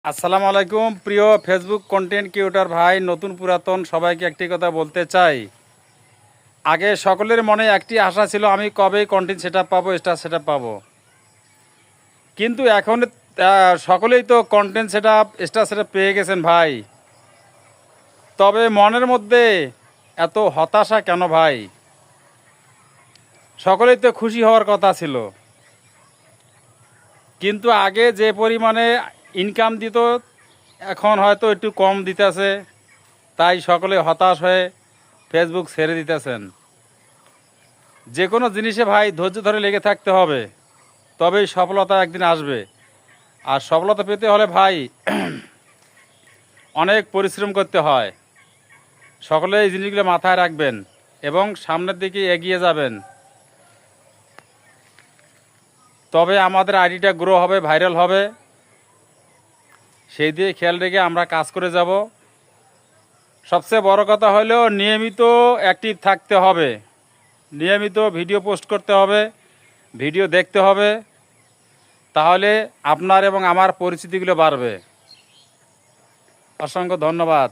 আসসালামু আলাইকুম প্রিয় ফেসবুক কন্টেন্ট ক্রিয়েটর ভাই, নতুন পুরাতন সবাইকে একটি কথা বলতে চাই। আগে সকলের মনে একটি আশা ছিল, আমি কবে কন্টেন্ট সেটআপ পাবো, স্টার সেটআপ পাবো। কিন্তু এখন সকলেই তো কন্টেন্ট সেটআপ, স্টার সেটআপ পেয়ে গেছেন ভাই। তবে মনের মধ্যে এত হতাশা কেন ভাই? সকলেই তো খুশি হওয়ার কথা ছিল, কিন্তু আগে যে পরিমাণে ইনকাম দিত এখন হয়তো একটু কম দিতেছে, তাই সকলে হতাশ হয়ে ফেসবুক ছেড়ে দিতেছেন। যে কোনো জিনিসে ভাই ধৈর্য ধরে লেগে থাকতে হবে, তবেই সফলতা একদিন আসবে। আর সফলতা পেতে হলে ভাই অনেক পরিশ্রম করতে হয়। সকলে এই জিনিসগুলো মাথায় রাখবেন এবং সামনের দিকে এগিয়ে যাবেন, তবে আমাদের আইডিটা গ্রো হবে, ভাইরাল হবে। সেই দিয়ে খেয়াল রেখে আমরা কাজ করে যাব। সবচেয়ে বড় কথা হলো নিয়মিত অ্যাক্টিভ থাকতে হবে, নিয়মিত ভিডিও পোস্ট করতে হবে, ভিডিও দেখতে হবে, তাহলে আপনার এবং আমার পরিচিতিগুলো বাড়বে। অসংখ্য ধন্যবাদ।